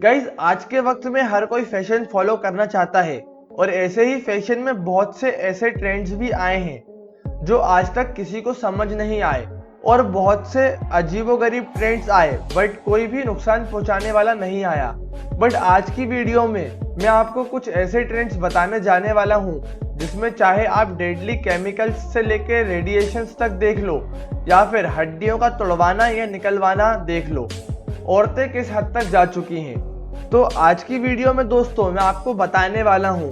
Guys आज के वक्त में हर कोई फैशन फॉलो करना चाहता है और ऐसे ही फैशन में बहुत से ऐसे ट्रेंड्स भी आए हैं जो आज तक किसी को समझ नहीं आए और बहुत से अजीबोगरीब ट्रेंड्स आए बट कोई भी नुकसान पहुंचाने वाला नहीं आया। बट आज की वीडियो में मैं आपको कुछ ऐसे ट्रेंड्स बताने जाने वाला हूं जिसमें चाहे आप डेडली केमिकल्स से लेके रेडिएशंस तक देख लो या फिर हड्डियों का तोड़वाना या निकलवाना देख लो, औरतें किस हद तक जा चुकी हैं। तो आज की वीडियो में दोस्तों मैं आपको बताने वाला हूँ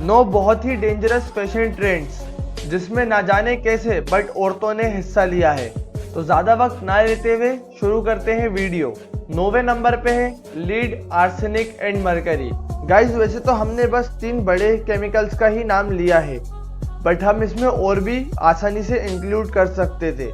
9 बहुत ही डेंजरस फैशन ट्रेंड्स जिसमें ना जाने कैसे बट औरतों ने हिस्सा लिया है। तो ज्यादा वक्त ना लेते हुए शुरू करते हैं वीडियो। 9वें नंबर पे है lead, arsenic and mercury. Guys वैसे तो हमने बस 3 बड़े केमिकल्स का ही नाम लिया है बट हम इसमें और भी आसानी से इंक्लूड कर सकते थे,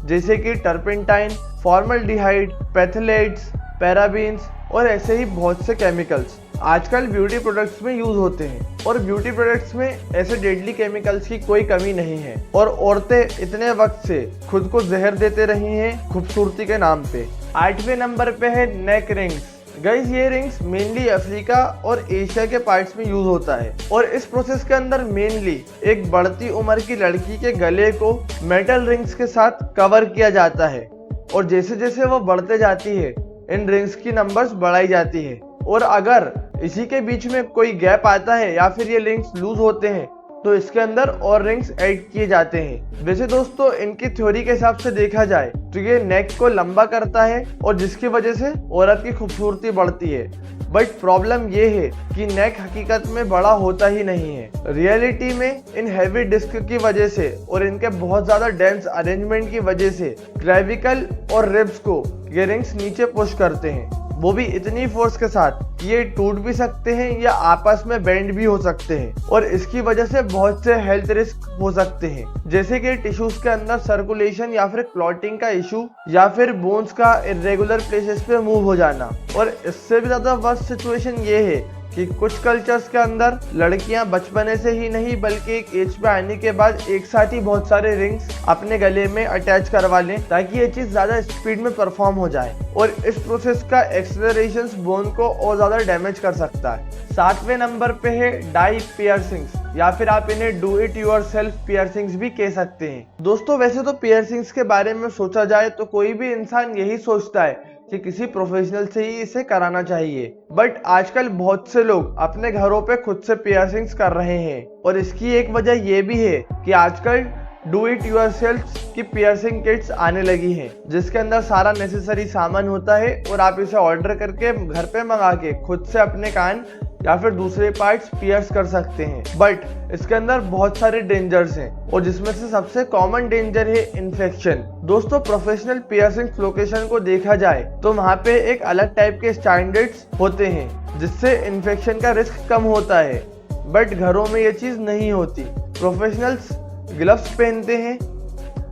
जैसे कि टर्पेंटाइन, फॉर्मल्डिहाइड, पैथलेट्स, पैराबीन्स और ऐसे ही बहुत से केमिकल्स आजकल ब्यूटी प्रोडक्ट्स में यूज होते हैं। और ब्यूटी प्रोडक्ट्स में ऐसे डेडली केमिकल्स की कोई कमी नहीं है और औरतें इतने वक्त से खुद को जहर देते रही हैं खूबसूरती के नाम पे। 8वें नंबर पे है नेक रिंग्स। गाइस ये रिंग्स मेनली अफ्रीका और एशिया के पार्ट्स में यूज होता है और इस प्रोसेस के अंदर मेनली एक बढ़ती उम्र की लड़की के गले को मेटल रिंग्स के साथ कवर किया जाता है और जैसे जैसे वो बढ़ते जाती है इन रिंग्स की नंबर्स बढ़ाई जाती है और अगर इसी के बीच में कोई गैप आता है या फिर ये रिंग्स लूज होते हैं तो इसके अंदर और रिंग्स ऐड किए जाते हैं। वैसे दोस्तों इनकी थ्योरी के हिसाब से देखा जाए तो ये नेक को लंबा करता है और जिसकी वजह से औरत की खूबसूरती बढ़ती है। बट प्रॉब्लम ये है कि नेक हकीकत में बड़ा होता ही नहीं है। रियलिटी में इन हैवी डिस्क की वजह से और इनके बहुत ज्यादा डेंस अरेंजमेंट की वजह से क्लेविकल और रिब्स को ये रिंग्स नीचे पुश करते हैं, वो भी इतनी फोर्स के साथ कि ये टूट भी सकते हैं या आपस में बेंड भी हो सकते हैं और इसकी वजह से बहुत से हेल्थ रिस्क हो सकते हैं, जैसे कि टिश्यूज के अंदर सर्कुलेशन या फिर क्लॉटिंग का इशू या फिर बोन्स का इरेगुलर प्लेसेस पे मूव हो जाना। और इससे भी ज्यादा वर्स्ट सिचुएशन ये है कि कुछ कल्चर्स के अंदर लड़कियां बचपने से ही नहीं बल्कि एक एज पे आने के बाद एक साथ ही बहुत सारे रिंग्स अपने गले में अटैच करवा लें ताकि ये चीज ज्यादा स्पीड में परफॉर्म हो जाए और इस प्रोसेस का एक्सेलरेशन बोन को और ज्यादा डैमेज कर सकता है। 7वें नंबर पे है डाई पियर्सिंग्स या फिर आप इन्हें डू इट योरसेल्फ पियर्सिंग्स भी कह सकते हैं। दोस्तों वैसे तो पियर्सिंग्स के बारे में सोचा जाए तो कोई भी इंसान यही सोचता है कि किसी प्रोफेशनल से ही इसे कराना चाहिए, बट आजकल बहुत से लोग अपने घरों पे खुद से पियर्सिंग्स कर रहे हैं और इसकी एक वजह ये भी है कि आजकल डू इट योरसेल्फ की पियर्सिंग किट्स आने लगी हैं जिसके अंदर सारा नेसेसरी सामान होता है और आप इसे ऑर्डर करके घर पे मंगा के खुद से अपने कान या फिर दूसरे पार्ट्स पियर्स कर सकते हैं। बट इसके अंदर बहुत सारे डेंजर्स हैं और जिसमें से सबसे कॉमन डेंजर है इन्फेक्शन। दोस्तों प्रोफेशनल पियर्सिंग लोकेशन को देखा जाए तो वहाँ पे एक अलग टाइप के स्टैंडर्ड्स होते हैं जिससे इन्फेक्शन का रिस्क कम होता है, बट घरों में ये चीज नहीं होती। प्रोफेशनल्स ग्लव्स पहनते हैं,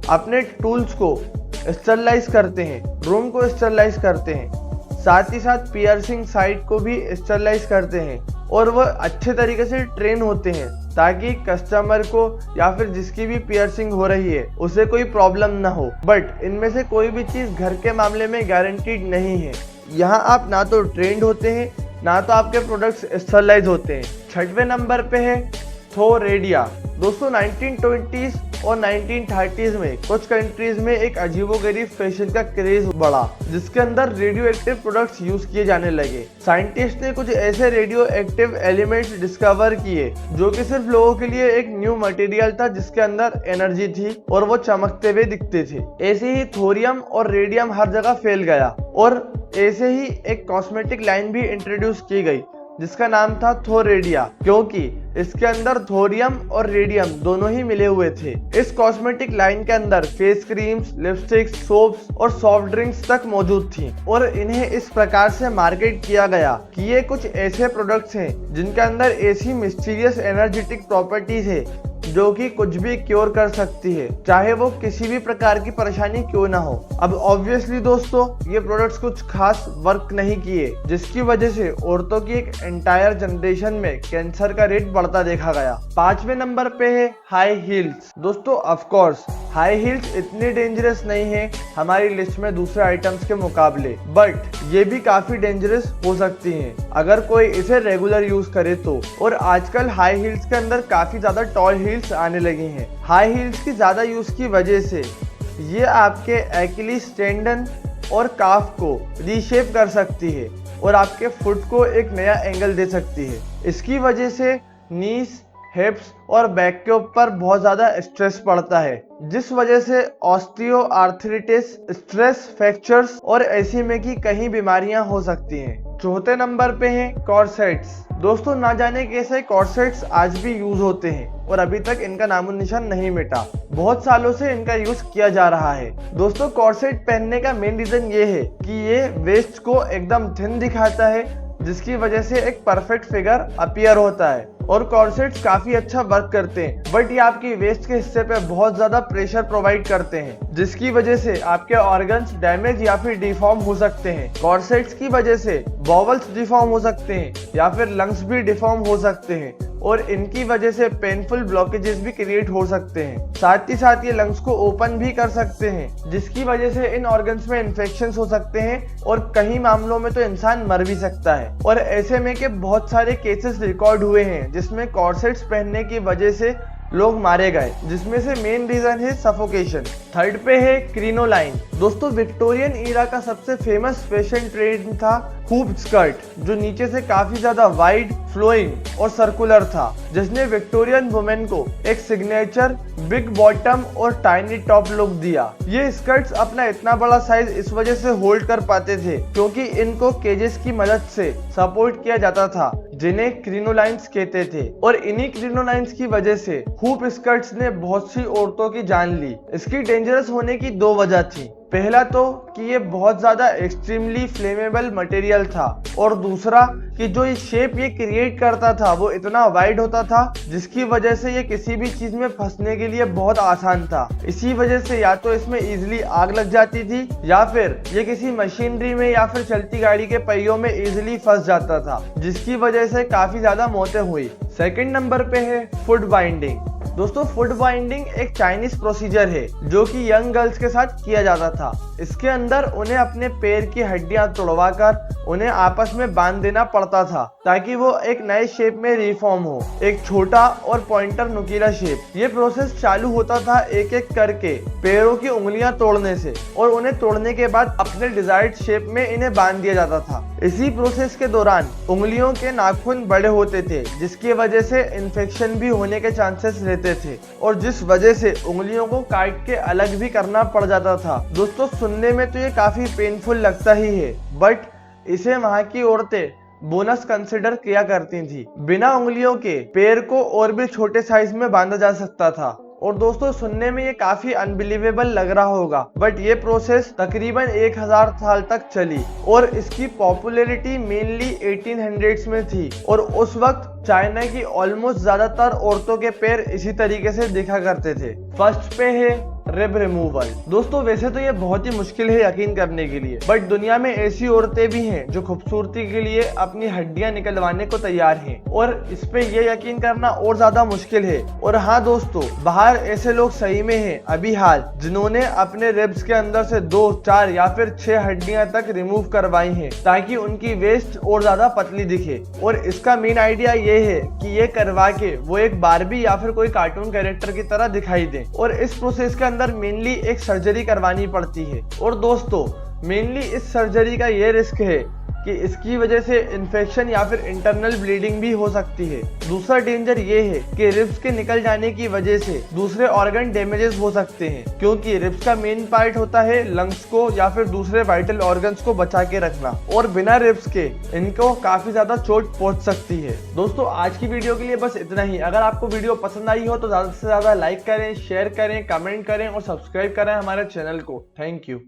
अपने टूल्स को स्टरलाइज करते हैं, रूम को स्टरलाइज करते हैं, साथ ही साथ पियर्सिंग साइट को भी स्टरलाइज करते हैं और वह अच्छे तरीके से ट्रेन होते हैं ताकि कस्टमर को या फिर जिसकी भी पियर्सिंग हो रही है उसे कोई प्रॉब्लम ना हो। बट इनमें से कोई भी चीज घर के मामले में गारंटीड नहीं है। यहाँ आप ना तो ट्रेंड होते हैं ना तो आपके प्रोडक्ट्स स्टरलाइज होते हैं। 6वें नंबर पे है थोरेडिया। दोस्तों 1920s और 1930s में कुछ कंट्रीज में एक अजीबोगरीब फैशन का क्रेज बढ़ा जिसके अंदर रेडियो एक्टिव प्रोडक्ट्स यूज किए जाने लगे। साइंटिस्ट ने कुछ ऐसे रेडियो एक्टिव एलिमेंट्स डिस्कवर किए जो कि सिर्फ लोगों के लिए एक न्यू मटेरियल था जिसके अंदर एनर्जी थी और वो चमकते हुए दिखते थे। ऐसे ही थोरियम और रेडियम हर जगह फैल गया और ऐसे ही एक कॉस्मेटिक लाइन भी इंट्रोड्यूस की गई जिसका नाम था थोरेडिया, क्योंकि इसके अंदर थोरियम और रेडियम दोनों ही मिले हुए थे। इस कॉस्मेटिक लाइन के अंदर फेस क्रीम्स, लिपस्टिक्स, सोप्स और सॉफ्ट ड्रिंक्स तक मौजूद थी और इन्हें इस प्रकार से मार्केट किया गया कि ये कुछ ऐसे प्रोडक्ट्स हैं जिनके अंदर ऐसी मिस्टीरियस एनर्जेटिक प्रॉपर्टीज है जो कि कुछ भी क्योर कर सकती है, चाहे वो किसी भी प्रकार की परेशानी क्यों ना हो। अब ऑब्वियसली दोस्तों ये प्रोडक्ट्स कुछ खास वर्क नहीं किए, जिसकी वजह से औरतों की एक एंटायर जनरेशन में कैंसर का रेट बढ़ता देखा गया। 5वें नंबर पे है हाई हील्स। दोस्तों ऑफ कोर्स हाई हील्स इतनी डेंजरस नहीं है हमारी लिस्ट में दूसरे आइटम्स के मुकाबले, बट ये भी काफी डेंजरस हो सकती हैं अगर कोई इसे रेगुलर यूज करे तो। और आजकल हाई हील्स के अंदर काफी ज्यादा टॉल हील्स आने लगी हैं। हाई हील्स की ज्यादा यूज की वजह से ये आपके एक्लिस टेंडन और काफ को रीशेप कर सकती है और आपके फुट को एक नया एंगल दे सकती है। इसकी वजह से नीस, हिप्स और बैक के ऊपर बहुत ज्यादा स्ट्रेस पड़ता है, जिस वजह से ऑस्टियोआर्थराइटिस, स्ट्रेस फ्रैक्चर्स और ऐसी में की कई बीमारियां हो सकती हैं। चौथे नंबर पे हैं कॉर्सेट्स। दोस्तों ना जाने कैसे कॉर्सेट्स आज भी यूज होते हैं और अभी तक इनका नामो निशान नहीं मिटा। बहुत सालों से इनका यूज किया जा रहा है। दोस्तों कॉर्सेट पहनने का मेन रीजन ये है कि ये वेस्ट को एकदम थिन दिखाता है, जिसकी वजह से एक परफेक्ट फिगर अपीयर होता है। और कॉर्सेट्स काफी अच्छा वर्क करते हैं, बट ये आपकी वेस्ट के हिस्से पे बहुत ज्यादा प्रेशर प्रोवाइड करते हैं, जिसकी वजह से आपके ऑर्गन्स डैमेज या फिर डिफॉर्म हो सकते हैं। कॉर्सेट्स की वजह से बॉवल्स डिफॉर्म हो सकते हैं या फिर लंग्स भी डिफॉर्म हो सकते हैं और इनकी वजह से पेनफुल ब्लॉकेजेस भी क्रिएट हो सकते हैं। साथ ही साथ ये लंग्स को ओपन भी कर सकते हैं, जिसकी वजह से इन ऑर्गन्स में इन्फेक्शंस हो सकते हैं और कई मामलों में तो इंसान मर भी सकता है। और ऐसे में के बहुत सारे केसेस रिकॉर्ड हुए हैं जिसमें कॉर्सेट्स पहनने की वजह से लोग मारे गए, जिसमें से मेन रीजन है सफोकेशन। थर्ड पे है क्रिनोलाइन। दोस्तों विक्टोरियन ईरा का सबसे फेमस फैशन ट्रेंड था हूप स्कर्ट, जो नीचे से काफी ज्यादा वाइड, फ्लोइंग और सर्कुलर था, जिसने विक्टोरियन वुमेन को एक सिग्नेचर बिग बॉटम और टाइनी टॉप लुक दिया। ये स्कर्ट्स अपना इतना बड़ा साइज इस वजह से होल्ड कर पाते थे क्योंकि इनको केजेस की मदद से सपोर्ट किया जाता था, जिन्हें क्रिनोलाइंस कहते थे। और इन्हीं क्रिनोलाइंस की वजह से हूप स्कर्ट्स ने बहुत सी औरतों की जान ली। इसकी डेंजरस होने की दो वजह थी। पहला तो कि ये बहुत ज्यादा एक्सट्रीमली फ्लेमेबल मटेरियल था, और दूसरा कि जो ये शेप ये क्रिएट करता था वो इतना वाइड होता था, जिसकी वजह से ये किसी भी चीज में फंसने के लिए बहुत आसान था। इसी वजह से या तो इसमें इजीली आग लग जाती थी या फिर ये किसी मशीनरी में या फिर चलती गाड़ी के पहियों में इजीली फंस जाता था, जिसकी वजह से काफी ज्यादा मौतें हुई। सेकंड नंबर पे है फुट बाइंडिंग। दोस्तों फुट बाइंडिंग एक चाइनीज प्रोसीजर है जो कि यंग गर्ल्स के साथ किया जाता था। इसके अंदर उन्हें अपने पैर की हड्डियां तोड़वाकर उन्हें आपस में बांध देना पड़ता था ताकि वो एक नए शेप में रिफॉर्म हो, एक छोटा और पॉइंटर नुकीला शेप। ये प्रोसेस चालू होता था एक एक करके पैरों की उंगलियां तोड़ने से, और उन्हें तोड़ने के बाद अपने डिजायर्ड शेप में इन्हें बांध दिया जाता था। इसी प्रोसेस के दौरान उंगलियों के नाखून बड़े होते थे, जिसकी वजह से इन्फेक्शन भी होने के चांसेस रहते थे, और जिस वजह से उंगलियों को काट के अलग भी करना पड़ जाता था। दोस्तों सुनने में तो ये काफी पेनफुल लगता ही है, बट इसे वहां की औरतें बोनस कंसिडर किया करती थी। बिना उंगलियों के पैर को और भी छोटे साइज में बांधा जा सकता था। और दोस्तों सुनने में ये काफी अनबिलीवेबल लग रहा होगा, बट ये प्रोसेस तकरीबन 1000 साल तक चली और इसकी पॉपुलैरिटी मेनली 1800s में थी, और उस वक्त चाइना की ऑलमोस्ट ज्यादातर औरतों के पैर इसी तरीके से दिखा करते थे। फर्स्ट पे है रिब रिमूवल। दोस्तों वैसे तो ये बहुत ही मुश्किल है यकीन करने के लिए, बट दुनिया में ऐसी औरतें भी हैं जो खूबसूरती के लिए अपनी हड्डियां निकलवाने को तैयार हैं, और इस पे ये यकीन करना और ज्यादा मुश्किल है। और हाँ दोस्तों, बाहर ऐसे लोग सही में हैं अभी हाल जिन्होंने अपने रिब्स के अंदर से 2, 4 या फिर 6 हड्डियां तक रिमूव करवाई हैं ताकि उनकी वेस्ट और ज्यादा पतली दिखे। और इसका मेन आइडिया ये है कि ये करवा के वो एक बारबी या फिर कोई कार्टून कैरेक्टर की तरह दिखाई दे। और इस प्रोसेस के अंदर मेनली एक सर्जरी करवानी पड़ती है, और दोस्तों मेनली इस सर्जरी का ये रिस्क है कि इसकी वजह से इन्फेक्शन या फिर इंटरनल ब्लीडिंग भी हो सकती है। दूसरा डेंजर ये है कि रिब्स के निकल जाने की वजह से दूसरे ऑर्गन डैमेजेस हो सकते हैं, क्योंकि रिब्स का मेन पार्ट होता है लंग्स को या फिर दूसरे वाइटल ऑर्गन्स को बचा के रखना, और बिना रिब्स के इनको काफी ज्यादा चोट पहुंच सकती है। दोस्तों आज की वीडियो के लिए बस इतना ही। अगर आपको वीडियो पसंद आई हो तो ज्यादा से ज्यादा लाइक करें, शेयर करें, कमेंट करें और सब्सक्राइब करें हमारे चैनल को। Thank you.